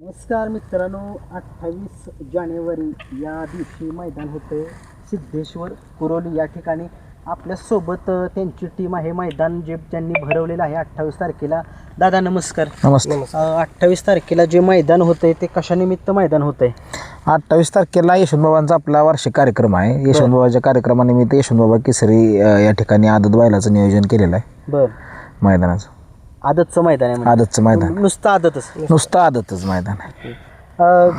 नमस्कार मित्रांनो, 28 जानेवारी या दिवशी मैदान होतं सिद्धेश्वर कुरोली या ठिकाणी. आपल्यासोबत त्यांची टीम आहे. मैदान जे त्यांनी भरवलेलं आहे 28 तारखेला. दादा नमस्कार. नमस्ते. 28 तारखेला जे मैदान होतंय ते कशानिमित्त मैदान होतंय? 28 तारखेला यशवंतबाबांचा आपला वार्षिक कार्यक्रम आहे. यशवंतबाबाच्या कार्यक्रमानिमित्त यशवंतबाबा केसरी या ठिकाणी आदत बैलाचं नियोजन केलेलं आहे. बर, मैदानाचं आदतचं मैदान आहे म्हणजे? आदतचं मैदान, नुसतं आदतच? नुसतं आदतच मैदान आहे.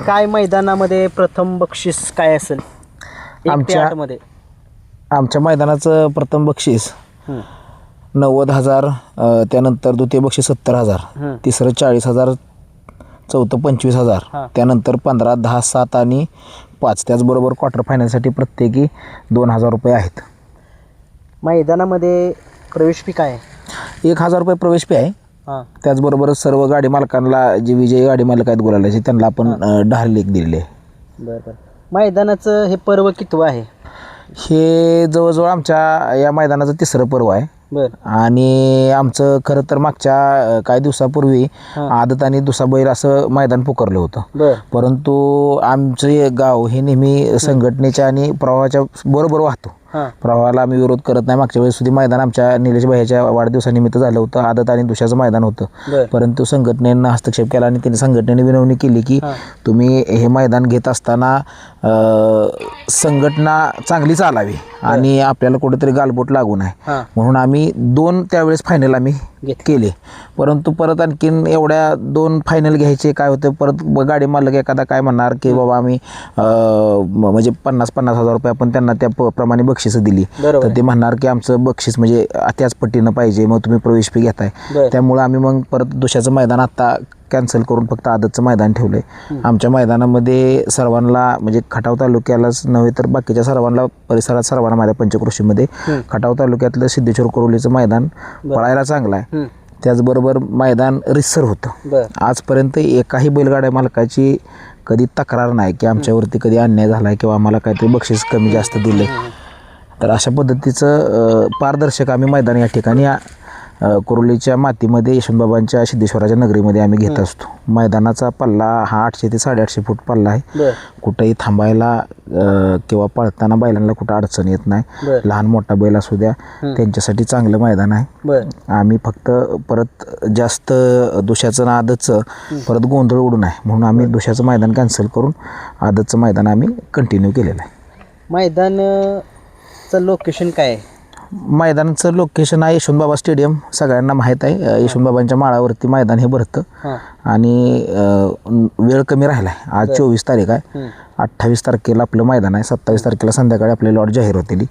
काय मैदानामध्ये प्रथम बक्षीस काय असेल? आमच्या मैदानाचं प्रथम बक्षीस 90,000, त्यानंतर द्वितीय बक्षीस 70,000, तिसरं 40,000, चौथं 25,000, त्यानंतर 15, 10, 7 आणि 5. त्याचबरोबर क्वार्टर फायनलसाठी प्रत्येकी 2,000 रुपये आहेत. मैदानामध्ये प्रवेश फी काय आहे? 1,000 रुपये प्रवेश फी आहे. त्याचबरोबर सर्व गाडी मालकांना, जे विजयी गाडी मालक आहेत गुलालाचे, त्यांना आपण ढाल लेख दिलेले आहे. बरं. मैदानाचं हे पर्व कितवं आहे? हे जवळजवळ आमच्या या मैदानाचं 3रं पर्व आहे. आणि आमचं खरं तर मागच्या काही दिवसापूर्वी आदत आणि दुसरा बैल असं मैदान पुकारलं होतं. परंतु आमचे गाव हे नेहमी संघटनेच्या आणि प्रवाहाच्या बरोबर वाहतो. प्रवाहाला आम्ही विरोध करत नाही. मागच्या वेळेस सुद्धा मैदान आमच्या निलेश भाईच्या वाढदिवसानिमित्त झालं होतं. आदत आणि दुसऱ्याचं मैदान होतं. परंतु संघटनेनं हस्तक्षेप केला आणि त्यांनी संघटनेने विनवणी केली की तुम्ही हे मैदान घेत असताना संघटना चांगली चालावी आणि आपल्याला कुठेतरी गालबोट लागू नये म्हणून आम्ही 2 त्यावेळेस फायनल आम्ही केले. परंतु परत आणखीन एवढ्या 2 फायनल घ्यायचे काय होतं, परत गाडी मालक एखादा काय म्हणणार की बाबा आम्ही म्हणजे 50,000 रुपये आपण त्यांना त्याप्रमाणे बक्षिसं दिली तर ते म्हणणार की आमचं बक्षीस म्हणजे त्याच पट्टीनं पाहिजे, मग तुम्ही प्रवेश फी घेताय. त्यामुळं आम्ही मग परत दुसऱ्याचं मैदान आत्ता कॅन्सल करून फक्त आदतचं मैदान ठेवलं आहे. आमच्या मैदानामध्ये सर्वांना म्हणजे खटाव तालुक्यालाच नव्हे तर बाकीच्या सर्वांना, परिसरात सर्वांना, माझ्या पंचक्रोशीमध्ये खटाव तालुक्यातलं सिद्धेश्वर कुरोलीचं मैदान पळायला चांगलं आहे. त्याचबरोबर मैदान रितसर होतं. आजपर्यंत एकाही बैलगाड्या मालकाची कधी तक्रार नाही की आमच्यावरती कधी अन्याय झाला आहे किंवा आम्हाला काहीतरी बक्षीस कमी जास्त दिलं. तर अशा पद्धतीचं पारदर्शक आम्ही मैदान या ठिकाणी कुरोलीच्या मातीमध्ये यशवंतबाबांच्या सिद्धेश्वराच्या नगरीमध्ये आम्ही घेत असतो. मैदानाचा पल्ला हा 800 ते 850 फूट पल्ला आहे. कुठेही थांबायला किंवा पळताना बैलांना कुठं अडचण येत नाही. लहान मोठा बैल असू द्या त्यांच्यासाठी चांगलं मैदान आहे. आम्ही फक्त परत जास्त दुसऱ्याचं ना आदतचं परत गोंधळ उडू नये म्हणून आम्ही दुसऱ्याचं मैदान कॅन्सल करून आदतचं मैदान आम्ही कंटिन्यू केलेलं आहे. मैदानाचं लोकेशन काय आहे? मैदानाचं लोकेशन आहे यशवंतबाबा स्टेडियम. सगळ्यांना माहीत आहे. यशवंतबाबांच्या माळावरती मैदान हे भरतं आणि वेळ कमी राहिला आहे. आज 24 तारीख आहे. 28 तारखेला आपलं मैदान आहे. 27 तारखेला संध्याकाळी आपले लॉट जाहीर होतील.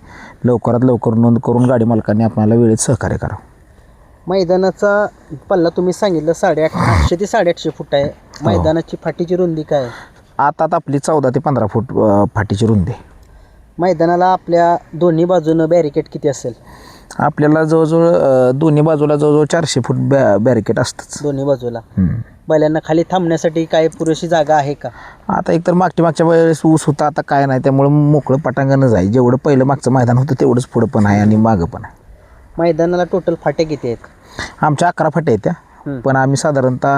लवकरात लवकर नोंद करून गाडी मालकांनी आपल्याला वेळेत सहकार्य करावं. मैदानाचा पल्ला तुम्ही सांगितलं 850 ते 850 फूट आहे. मैदानाची फाटीची रुंदी काय आहे? आता आपली 14 ते 15 फूट फाटीची रुंदी. मैदानाला आपल्या दोन्ही बाजूनं बॅरिकेड किती असेल? आपल्याला जवळजवळ दोन्ही बाजूला जवळजवळ 400 फूट बॅरिकेड असतंच दोन्ही बाजूला. बैलांना खाली थांबण्यासाठी काय पुरेशी जागा आहे का? आता एकतर मागच्या वेळेस ऊस होता, आता काय नाही, त्यामुळे मोकळं पटांगणच आहे. जेवढं पहिलं मागचं मैदान होतं तेवढंच पुढं पण आहे आणि मागं पण आहे. मैदानाला टोटल फाट्या किती आहेत? आमच्या 11 फाट्या आहेत त्या. पण आम्ही साधारणतः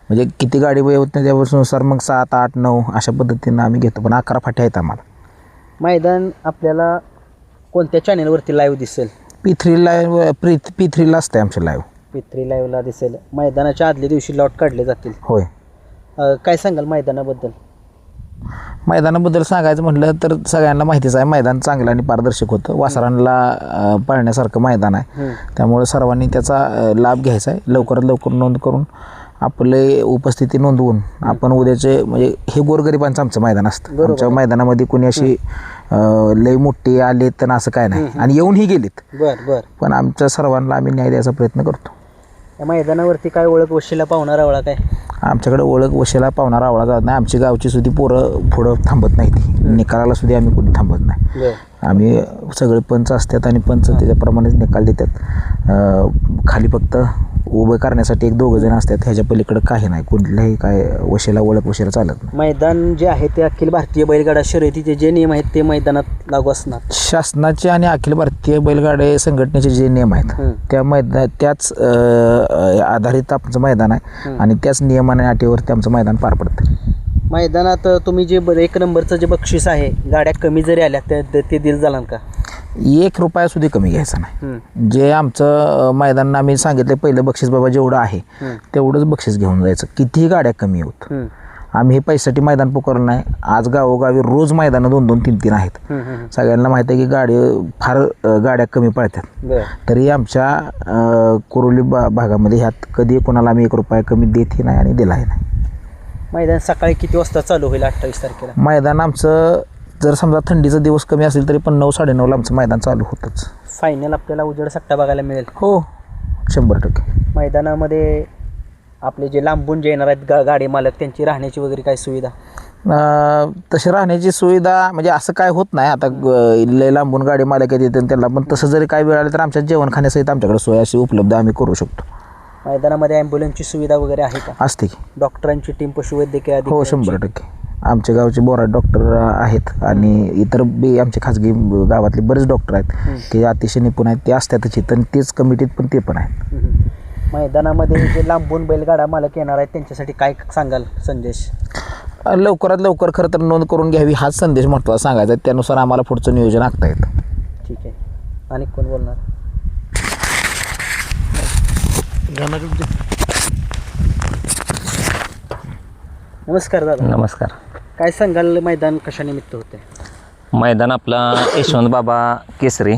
म्हणजे किती गाडी वय होत नाही त्यानुसार मग 7, 8, 9 अशा पद्धतीनं आम्ही घेतो. पण 11 फाट्या आहेत आम्हाला. मैदान आपल्याला कोणत्या चॅनेलवरती लाईव्ह दिसेल? P3 लाईव्ह, P3ला असतं आमचं लाईव्ह. P3 लाईव्हला दिसेल. मैदानाच्या आदल्या दिवशी लॉट काढले जातील. होय. काय सांगाल मैदानाबद्दल? मैदानाबद्दल सांगायचं म्हटलं तर सगळ्यांना माहितीच आहे. मैदान चांगलं आणि पारदर्शक होतं. वासरांना पळण्यासारखं मैदान आहे. त्यामुळे सर्वांनी त्याचा लाभ घ्यायचा आहे. लवकरात लवकर नोंद करून आपले उपस्थिती नोंदवून आपण उद्याचे म्हणजे हे गोरगरिबांचं आमचं मैदान असतं. आमच्या मैदानामध्ये कोणी अशी लई मोठी आले तर असं काय नाही आणि येऊनही गेलीत. पण आमच्या सर्वांना आम्ही न्याय द्यायचा प्रयत्न करतो. या मैदानावरती काय ओळख वशिला पावणारा आवळा काय? आमच्याकडे ओळख वशिला पावणारा आवळा जात नाही. आमची गावची सुद्धा पोरं पुढं थांबत नाही. ती निकालाला सुद्धा आम्ही कुठे थांबत नाही. आम्ही सगळे पंच असतात आणि पंच त्याच्याप्रमाणेच निकाल देतात. खाली फक्त उभं करण्यासाठी एक दोघं जण असतात, ह्याच्या पलीकडे काही नाही, कुठल्याही काय वशेला ओळख वशेला चालत नाही. मैदान जे आहे ते अखिल भारतीय बैलगाडा शर्यतीचे जे नियम आहेत ते मैदानात लागू असणार. शासनाचे आणि अखिल भारतीय बैलगाडे संघटनेचे जे नियम आहेत त्याच आधारित आमचं मैदान आहे आणि त्याच नियम आणि अटीवरती आमचं मैदान पार पडतं. मैदानात तुम्ही जे 1 नंबरचं जे बक्षीस आहे, गाड्या कमी जरी आल्या ते दिलं जाणार का? 1 रुपया सुद्धा कमी घ्यायचा नाही. जे आमचं मैदान आम्ही सांगितलं पहिलं बक्षीस बाबा जेवढं आहे तेवढंच बक्षीस घेऊन जायचं, कितीही गाड्या कमी होत. आम्ही हे पैशासाठी मैदान पुकारलं नाही. आज गावोगावी रोज मैदानं 2-2, 3-3 आहेत. सगळ्यांना माहिती आहे की फार गाड्या कमी पळतात. तरी आमच्या कुरोली भागामध्ये ह्यात कधी कोणाला आम्ही 1 रुपया कमी देतही नाही आणि दिलाही नाही. मैदान सकाळी किती वाजता चालू होईल 28 तारखेला? मैदान आमचं जर समजा थंडीचा दिवस कमी असेल तरी पण 9-9:30ला आमचं मैदान चालू होतंच. फायनल आपल्याला उजेड सट्टा बघायला मिळेल? हो, 100%. मैदानामध्ये आपले जे लांबून जे येणार आहेत गाडी मालक, त्यांची राहण्याची वगैरे काय सुविधा? तशी राहण्याची सुविधा म्हणजे असं काय होत नाही. आता लय लांबून गाडी मालक येते त्यांना, पण तसं जरी काय वेळ आलं तर आमच्या जेवण खाण्यासहित आमच्याकडे सोय अशी उपलब्ध आम्ही करू शकतो. मैदानामध्ये ॲम्ब्युलन्सची सुविधा वगैरे आहे का? असते की. डॉक्टरांची टीम, पशुवैद्यकीय हो, अधिकारी? 100%. आमच्या गावचे बोराट डॉक्टर आहेत आणि इतर बी आमचे खाजगी गावातले बरेच डॉक्टर आहेत की अतिशय निपुण आहेत. ते असतातच इथं, तेच कमिटीत पण ते पण आहेत. मैदानामध्ये जे लांबून बैलगाडा मालक येणार आहेत त्यांच्यासाठी काय सांगाल संदेश? लवकरात लवकर खरं तर नोंद करून घ्यावी हाच संदेश महत्त्वाचा सांगायचा. त्यानुसार आम्हाला पुढचं नियोजन आखता येतं. ठीक आहे. आणि कोण बोलणार? नमस्कार दादा. नमस्कार. काय सांगाल, मैदान कशानिमित्त होते? मैदान आपला यशवंत बाबा केसरी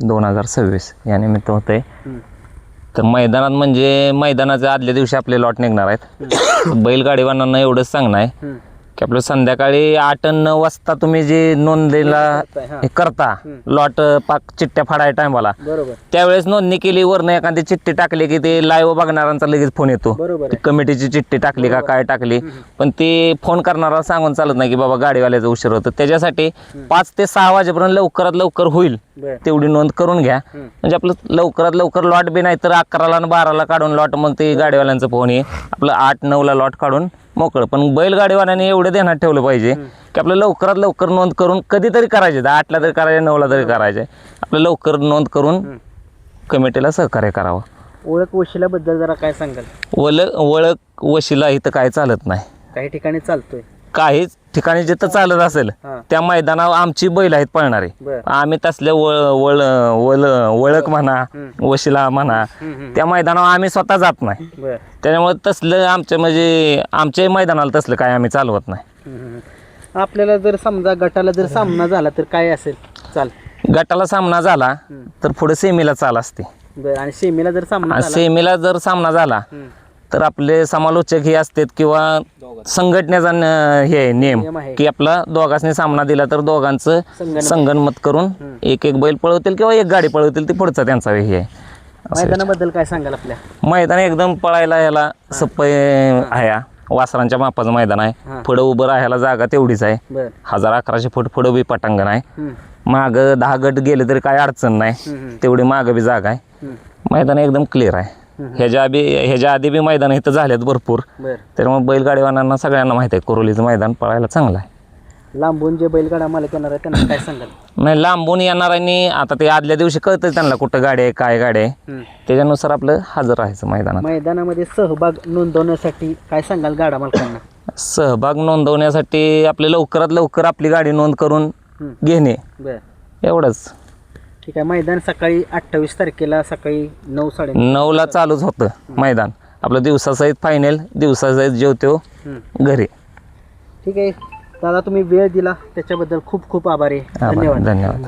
2026 या निमित्त होते. तर मैदानात म्हणजे मैदानाच्या आदल्या दिवशी आपले लॉट निघणार आहेत. बैलगाडीवानांना एवढंच सांगणं आहे की आपलं संध्याकाळी 8 आणि 9 वाजता तुम्ही जे नोंदणीला हे करता लॉट पाक चिठ्ठ्या फाडाय टायमाला, बरोबर त्यावेळेस नोंदणी केली, वरनं एखादी चिठ्ठी टाकली की ते लाईव्ह बघणाऱ्यांचा लगेच फोन येतो, बरोबर. कमिटीची चिठ्ठी टाकली का काय टाकली. पण ते फोन करणारा सांगून चालत नाही की बाबा गाडीवाल्याचा उशीर होतं. त्याच्यासाठी 5 ते 6 वाजेपर्यंत लवकरात लवकर होईल तेवढी नोंद करून घ्या. म्हणजे आपलं लवकरात लवकर लॉट बी नाही तर 11ला आणि 12ला काढून लॉट, मग ते गाडीवाल्यांचा फोन आहे आपलं 8-9ला लॉट काढून मोकळं. पण बैलगाडीवाल्याने एवढे ध्यानात ठेवलं पाहिजे की आपलं लवकरात लवकर नोंद करून कधीतरी करायचे, 8ला तरी करायचे, 9ला तरी करायचे. आपलं लवकर नोंद करून कमिटीला सहकार्य करावं. ओळख वशिल्याबद्दल जरा काय सांगाल? ओळख वशिला इथं काय चालत नाही. काही ठिकाणी चालतोय, काही ठिकाणी जिथं चालत असेल त्या मैदानावर आमची बैल आहेत पळणारे. आम्ही तसले ओळख म्हणा, वशिला म्हणा, त्या मैदानावर आम्ही स्वतः जात नाही. त्याच्यामुळे तसलं आमच्या म्हणजे आमच्या मैदानाला तसलं काय आम्ही चालवत नाही. आपल्याला जर समजा गटाला जर सामना झाला तर काय असेल चाल? गटाला सामना झाला तर पुढे सेमीला चाल असते. आणि सेमीला जर सामना झाला तर आपले समालोचक हे असतात किंवा संघटनेचा हे नियम की आपला दोघांनी सामना दिला तर दोघांचं संगनमत करून एक बैल पळवतील किंवा एक गाडी पळवतील, ते पुढचा त्यांचा हे आहे. मैदानाबद्दल काय सांगाल? आपल्या मैदान एकदम पळायला ह्याला सप्पय आहे, वासरांच्या मापाचं मैदान आहे. पुढं उभं राहायला जागा तेवढीच आहे. 1000-1100 फूट पुढं बी पटांगण आहे. मागं 10 गट गेले तरी काय अडचण नाही, तेवढी मागं बी जागा आहे. मैदान एकदम क्लिअर आहे. ह्याच्या आधी बी मैदान इथं झालेत भरपूर. त्याच्यामुळे बैलगाडीवाल्यांना सगळ्यांना माहिती आहे कुरोलीचं मैदान पळायला चांगलं आहे. लांबून जे बैलगाडा मालक येणार आहे त्यांना काय सांगाल? नाही, लांबून येणाऱ्यांनी आता ते आदल्या दिवशी कळतं त्यांना कुठं गाडी आहे काय गाडी आहे, त्याच्यानुसार आपलं हजर राहायचं मैदानात. मैदानामध्ये सहभाग नोंदवण्यासाठी काय सांगाल गाडा मालकांना? सहभाग नोंदवण्यासाठी आपले लवकरात लवकर आपली गाडी नोंद करून घेणे, एवढंच. ठीक आहे. मैदान सकाळी 28 तारखेला सकाळी 9-9:30ला चालूच होतं मैदान. आपलं दिवसासहित फायनल, दिवसासहित जेवतो घरी. ठीक आहे दादा, तुम्ही वेळ दिला त्याच्याबद्दल खूप खूप आभारी. धन्यवाद. धन्यवाद.